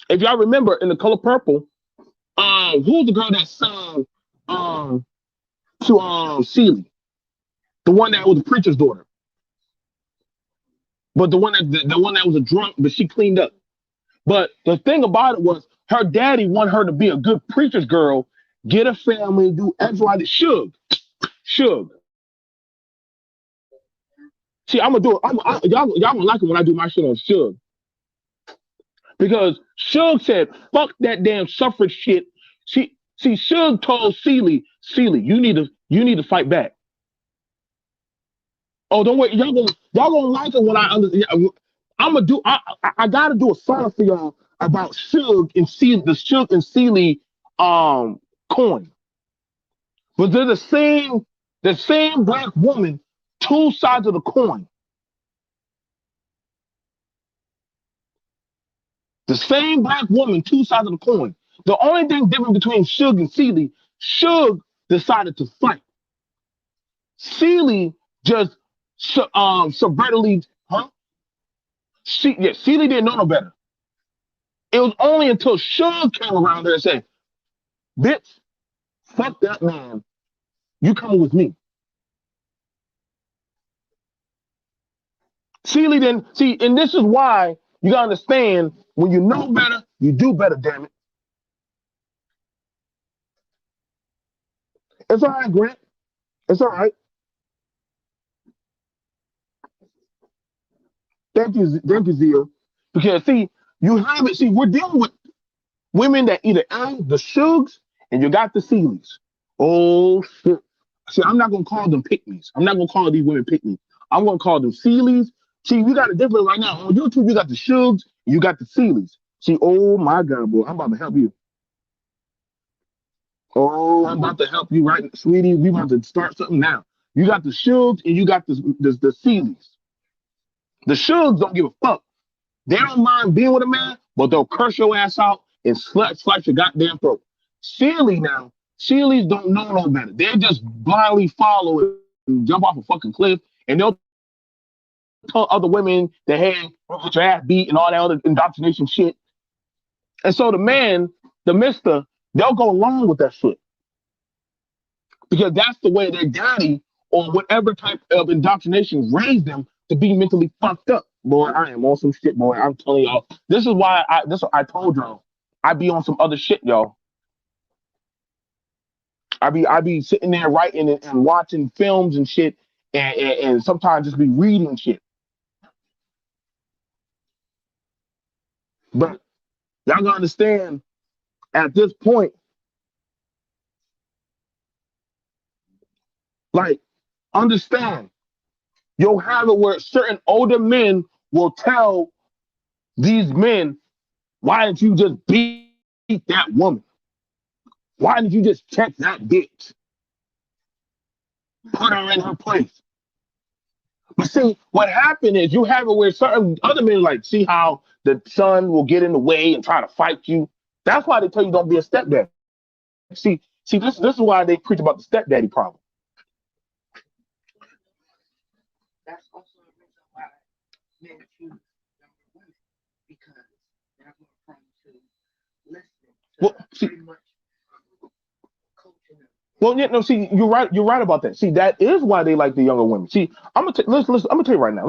if y'all remember in The Color Purple, who's the girl that sang to Celie? The one that was the preacher's daughter. But the one that was a drunk, but she cleaned up. But the thing about it was her daddy wanted her to be a good preacher's girl, get a family, do X, Y, Z. Suge. See, I'm gonna do it. Y'all gonna like it when I do my shit on Suge. Because Suge said, fuck that damn suffrage shit. Suge told Celie, you need to fight back. Oh, don't worry, y'all gonna like it when I gotta do a song for y'all about Suge and Celie, the Suge and Celie coin. But they're the same black woman, two sides of the coin. The same black woman, two sides of the coin. The only thing different between Suge and Celie, Suge decided to fight. Celie just subvertedly, huh? Celie didn't know no better. It was only until Suge came around there and said, bitch, fuck that man. You coming with me. Celie didn't see, and this is why you gotta understand, when you know better, you do better, damn it. It's all right, Grant. It's all right. Thank you, Zio. Because see, you have it. See, we're dealing with women that either the Sugs and you got the Celies. Oh shit. See, I'm not gonna call them pick-me's. I'm not gonna call these women pick-me's. I'm gonna call them Celies. See, you got a difference right now. On YouTube, you got the Sugs, you got the Celies. See, oh my God, boy, I'm about to help you. Oh, I'm about to help you right, sweetie. We about to start something now. You got the Sugs and you got the Celies. The Sugs don't give a fuck. They don't mind being with a man, but they'll curse your ass out and slice your goddamn throat. Sheileys don't know no better. They just blindly follow it and jump off a fucking cliff, and they'll tell other women that, hey, get your ass beat and all that other indoctrination shit. And so the man, the mister, they'll go along with that shit. Because that's the way their daddy or whatever type of indoctrination raised them to be mentally fucked up. Boy, I am on some shit, boy. I'm telling y'all. This is why I told y'all. I be on some other shit, y'all. I be sitting there writing and watching films and shit, and sometimes just be reading shit. But y'all gotta understand, at this point, like, understand, you'll have it where certain older men will tell these men, why didn't you just beat that woman? Why didn't you just check that bitch? Put her in her place. But see, what happened is you have it where certain other men like, see how the son will get in the way and try to fight you. That's why they tell you don't be a stepdaddy. This is why they preach about the stepdaddy problem. That's also a reason why men choose younger women, because they're more prone to listening to pretty much coaching them. Well, yeah, no, see, you're right about that. See, that is why they like the younger women. See, I'm gonna tell you right now.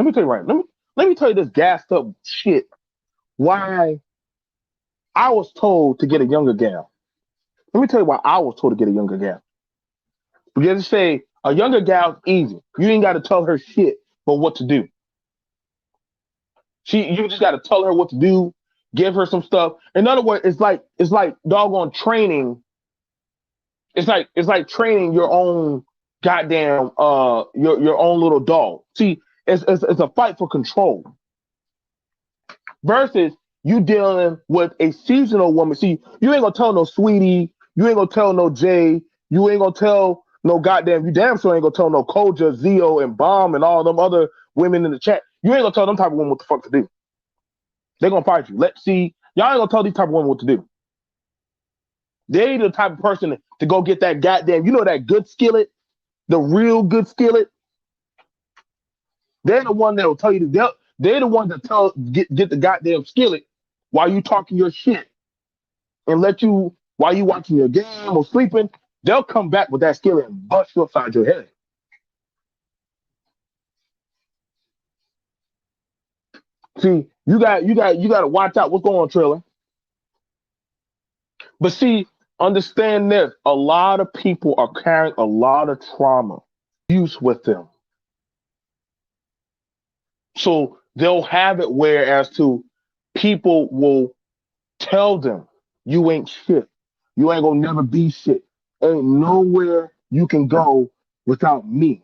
Let Let me tell you this gassed up shit. Why I was told to get a younger gal. Let me tell you why I was told to get a younger gal. Because they say a younger gal's easy. You ain't got to tell her shit but what to do. You just got to tell her what to do, give her some stuff. In other words, it's like doggone training. It's like training your own goddamn your own little dog. See, it's a fight for control versus you dealing with a seasonal woman. See, you ain't gonna tell no sweetie, you ain't gonna tell no Jay, you ain't gonna tell no goddamn, you damn sure ain't gonna tell no Koja, Zio, and Bomb and all them other women in the chat. You ain't gonna tell them type of women what the fuck to do. They're gonna fight you. Let's see, y'all ain't gonna tell these type of women what to do. They the type of person to go get that goddamn, that good skillet, the real good skillet. They're the one that'll tell you they're the ones that get the goddamn skillet while you talking your shit and let you while you watching your game or sleeping. They'll come back with that skillet and bust you upside your head. See, you got to watch out what's going on, Trailer. But see, understand this: a lot of people are carrying a lot of trauma, abuse with them. So they'll have it whereas to people will tell them you ain't shit. You ain't gonna never be shit. Ain't nowhere you can go without me.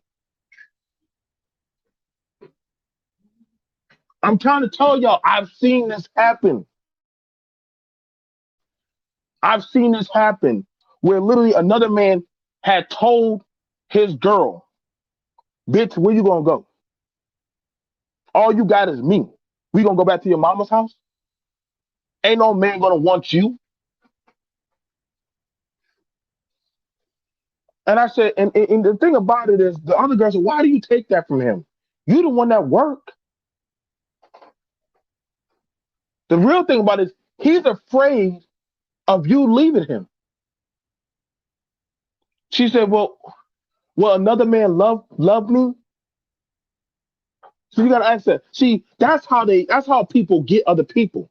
I'm trying to tell y'all, I've seen this happen. I've seen this happen where literally another man had told his girl, bitch, where you gonna go? All you got is me. We gonna go back to your mama's house? Ain't no man gonna want you. And I said, and the thing about it is, the other girl said, why do you take that from him? You the one that worked. The real thing about it is, he's afraid of you leaving him. She said, well, will another man love me? So you gotta ask that. See, that's how people get other people.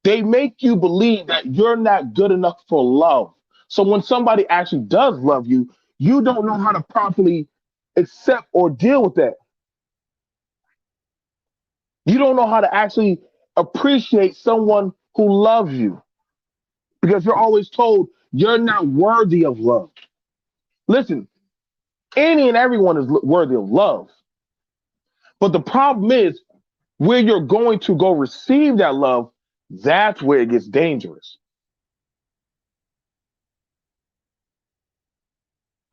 They make you believe that you're not good enough for love. So when somebody actually does love you, you don't know how to properly accept or deal with that. You don't know how to actually appreciate someone who loves you because you're always told you're not worthy of love. Listen, any and everyone is worthy of love. But the problem is where you're going to go receive that love, that's where it gets dangerous.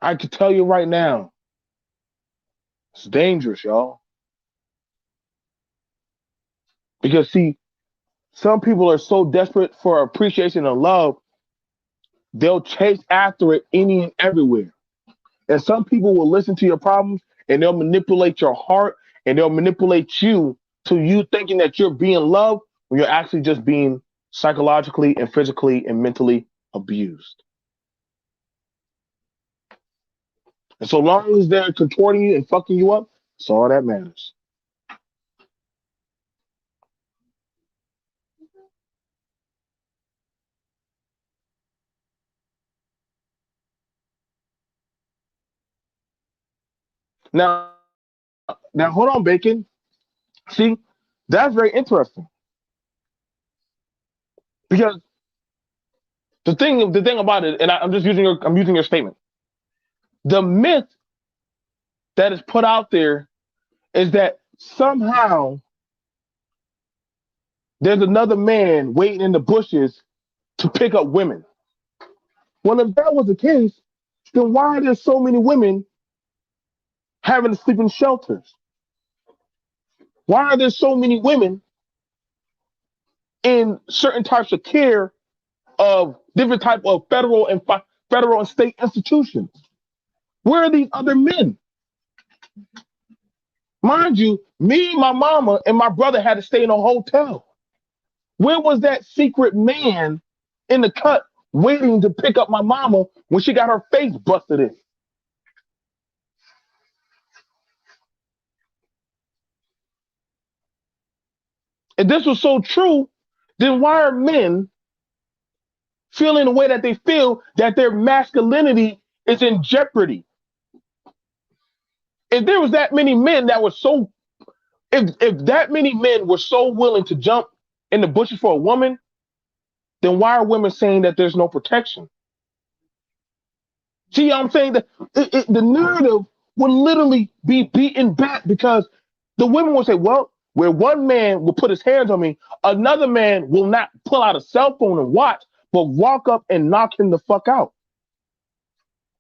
I can tell you right now, it's dangerous, y'all. Because see, some people are so desperate for appreciation and love, they'll chase after it any and everywhere. And some people will listen to your problems and they'll manipulate your heart and they'll manipulate you to you thinking that you're being loved when you're actually just being psychologically and physically and mentally abused. And so long as they're contorting you and fucking you up, that's all that matters. Now, now hold on, Bacon. See, that's very interesting because the thing about it, and I'm just using your statement. The myth that is put out there is that somehow there's another man waiting in the bushes to pick up women. Well, if that was the case, then why are there so many women having to sleep in shelters? Why are there so many women in certain types of care of different type of federal and state institutions? Where are these other men? Mind you, me, my mama, and my brother had to stay in a hotel. Where was that secret man in the cut waiting to pick up my mama when she got her face busted in? If this was so true, then why are men feeling the way that they feel, that their masculinity is in jeopardy? If there was that many men that were so, if that many men were so willing to jump in the bushes for a woman, then why are women saying that there's no protection? See what I'm saying? The narrative would literally be beaten back because the women will say, well, where one man will put his hands on me, another man will not pull out a cell phone and watch, but walk up and knock him the fuck out.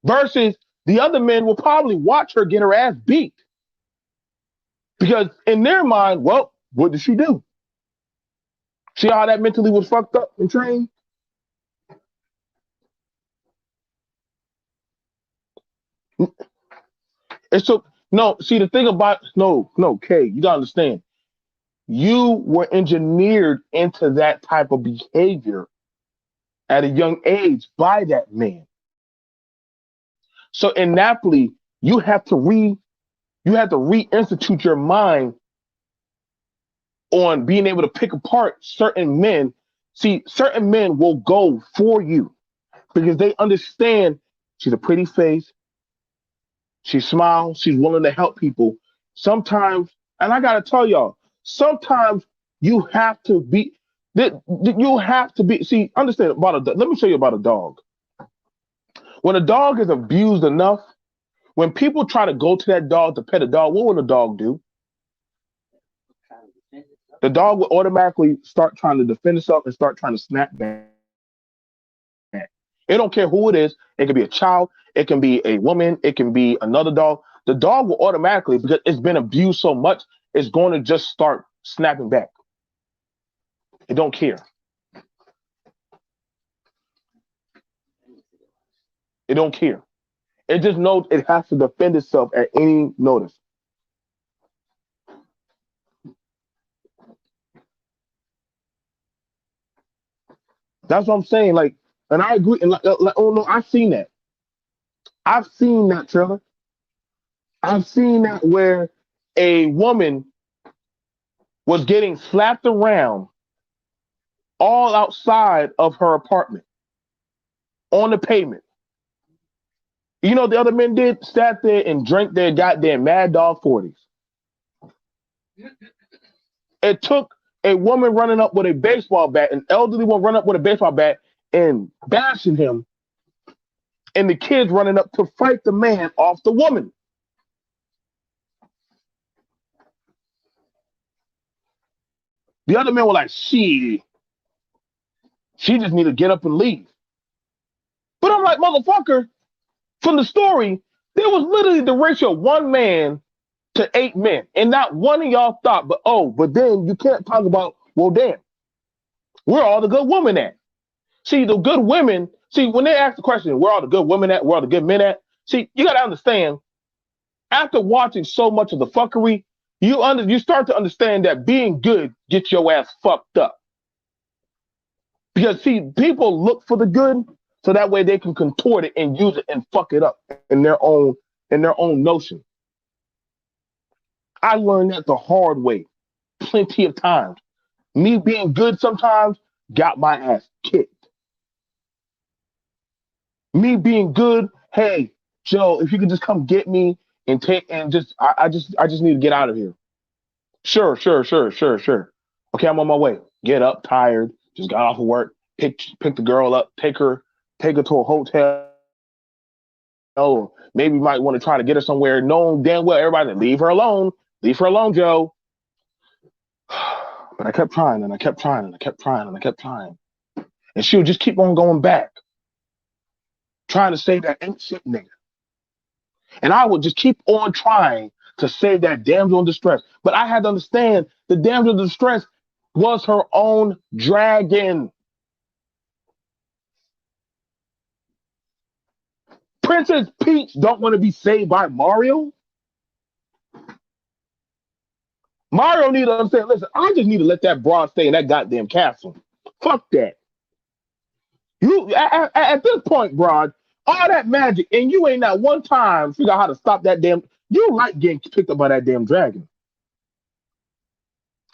Versus the other men will probably watch her get her ass beat. Because in their mind, well, what did she do? See how that mentally was fucked up and trained? It's so no, see the thing about no, Kay, you gotta understand. You were engineered into that type of behavior at a young age by that man. So in Napoli, you have to reinstitute your mind on being able to pick apart certain men. See, certain men will go for you because they understand she's a pretty face, she smiles, she's willing to help people. Sometimes, and I gotta tell y'all, sometimes you have to be you have to be see, understand about a let me show you about a dog. When a dog is abused enough, when people try to go to that dog to pet a dog, what will the dog do? The dog will automatically start trying to defend itself and start trying to snap back. It don't care who it is. It can be a child. It can be a woman. It can be another dog. The dog will automatically, because it's been abused so much, it's going to just start snapping back. It don't care. It don't care. It just knows it has to defend itself at any notice. That's what I'm saying. Like, and I agree. And oh no, I've seen that. I've seen that, Trevor. I've seen that where a woman was getting slapped around all outside of her apartment on the pavement. You know what the other men did? Sat there and drank their goddamn Mad Dog 40s. It took a woman running up with a baseball bat, an elderly one running up with a baseball bat and bashing him, and the kids running up to fight the man off the woman. The other men were like, she just need to get up and leave. But I'm like, motherfucker, from the story, there was literally the ratio of 1 man to 8 men. And not one of y'all thought, but then you can't talk about, well, damn, where are all the good women at? See, the good women, when they ask the question, where are the good women at? Where are the good men at? See, you got to understand, after watching so much of the fuckery, you start to understand that being good gets your ass fucked up. Because, see, people look for the good so that way they can contort it and use it and fuck it up in their own notion. I learned that the hard way plenty of times. Me being good sometimes got my ass kicked. Me being good, hey, Joe, if you could just come get me and I just need to get out of here. Sure. Okay, I'm on my way. Get up, tired, just got off of work, pick the girl up, take her to a hotel. Or maybe you might want to try to get her somewhere. Knowing damn well everybody, leave her alone, Joe. But I kept trying and I kept trying and I kept trying and I kept trying. And she would just keep on going back, trying to save that ain't shit nigga. And I would just keep on trying to save that damsel in distress. But I had to understand the damsel in distress was her own dragon. Princess Peach don't want to be saved by Mario. Mario need to understand, listen, I just need to let that broad stay in that goddamn castle. Fuck that. You at this point, broad, all that magic, and you ain't not one time figure out how to stop that damn. You like getting picked up by that damn dragon.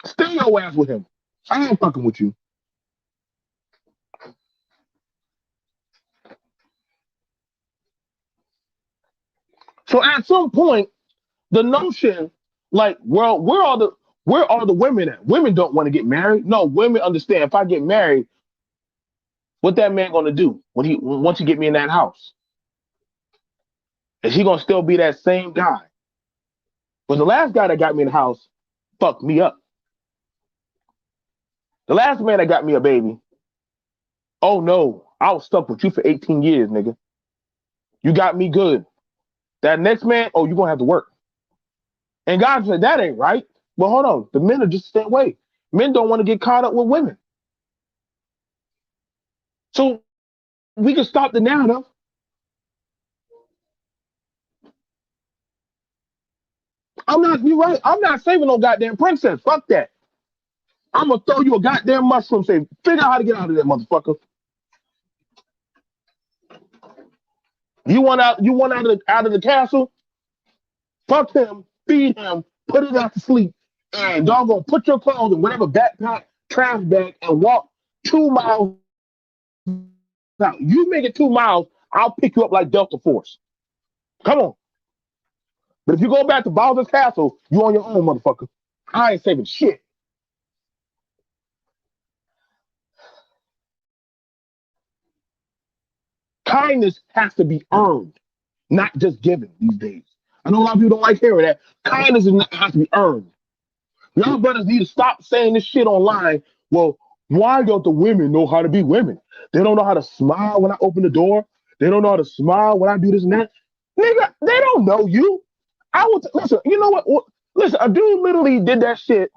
Stay your ass with him. I ain't fucking with you. So at some point, the notion, like, well, where are the women at? Women don't want to get married. No, women understand if I get married, what that man gonna do when he once he get me in that house? Is he gonna still be that same guy? But the last guy that got me in the house fucked me up. The last man that got me a baby, oh no, I was stuck with you for 18 years, nigga. You got me good. That next man, oh, you gonna have to work. And God said, that ain't right. But hold on, the men are just the same way. Men don't want to get caught up with women. So we can stop the narrative. You're right. I'm not saving no goddamn princess. Fuck that. I'm gonna throw you a goddamn mushroom. Say, figure out how to get out of there, motherfucker. You want out of the castle? Fuck him, feed him, put it out to sleep, and doggone put your clothes in whatever backpack, trash bag, and walk 2 miles out. You make it 2 miles, I'll pick you up like Delta Force. Come on. But if you go back to Bowser's Castle, you on your own, motherfucker. I ain't saving shit. Kindness has to be earned, not just given these days. I know a lot of people don't like hearing that. Kindness has to be earned. Y'all brothers need to stop saying this shit online. Well, why don't the women know how to be women? They don't know how to smile when I open the door. They don't know how to smile when I do this and that. Nigga, they don't know you. Listen, you know what? Listen, a dude literally did that shit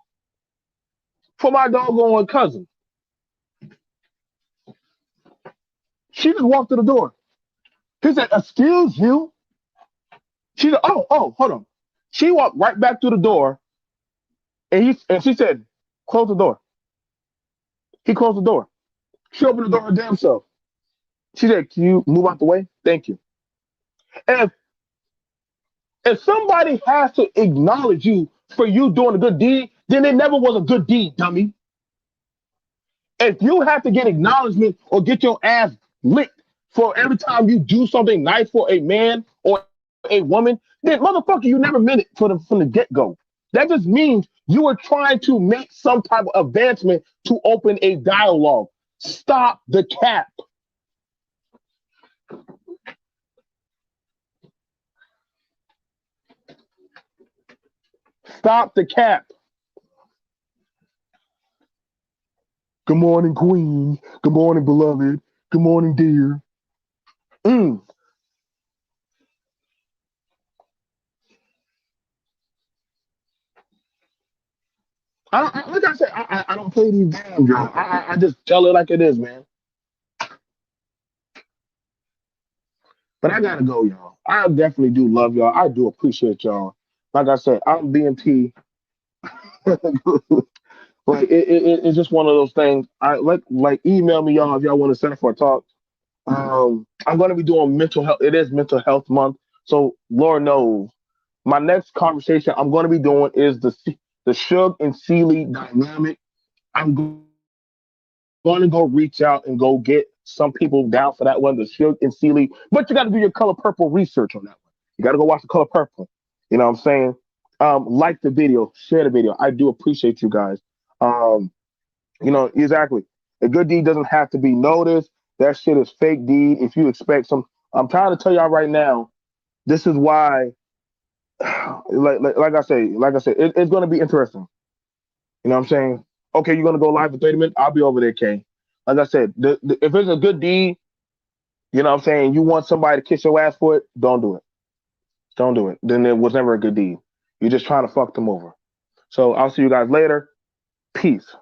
for my doggone cousin. She just walked to the door. He said, excuse you. She said, hold on. She walked right back to the door and she said, close the door. He closed the door. She opened the door her damn self. She said, can you move out the way? Thank you. And if somebody has to acknowledge you for you doing a good deed, then it never was a good deed, dummy. If you have to get acknowledgement or get your ass licked for every time you do something nice for a man or a woman, then motherfucker, you never meant it from the get-go. That just means you were trying to make some type of advancement to open a dialogue. Stop the cap. Stop the cap. Good morning, queen. Good morning, beloved. Good morning, dear. Mm. Like I said, I don't play these games, y'all. I just tell it like it is, man. But I gotta go, y'all. I definitely do love y'all. I do appreciate y'all. Like I said, I'm BMT. Like it's just one of those things. I like email me, y'all, if y'all want to set up for a talk. I'm gonna be doing mental health. It is mental health month, so Lord knows my next conversation I'm gonna be doing is the Suge and Sealy dynamic. I'm going to go reach out and go get some people down for that one, the Suge and Sealy. But you got to do your Color Purple research on that one. You got to go watch the Color Purple. You know what I'm saying? Like the video, share the video. I do appreciate you guys. Um, exactly. A good deed doesn't have to be noticed. That shit is fake deed. If you expect some, I'm trying to tell y'all right now. This is why, like I said, it's going to be interesting. You know what I'm saying? Okay, you're gonna go live for 30 minutes. I'll be over there, Kay. Like I said, if it's a good deed, you know what I'm saying, you want somebody to kiss your ass for it, don't do it. Don't do it. Then it was never a good deed. You're just trying to fuck them over. So I'll see you guys later. Peace.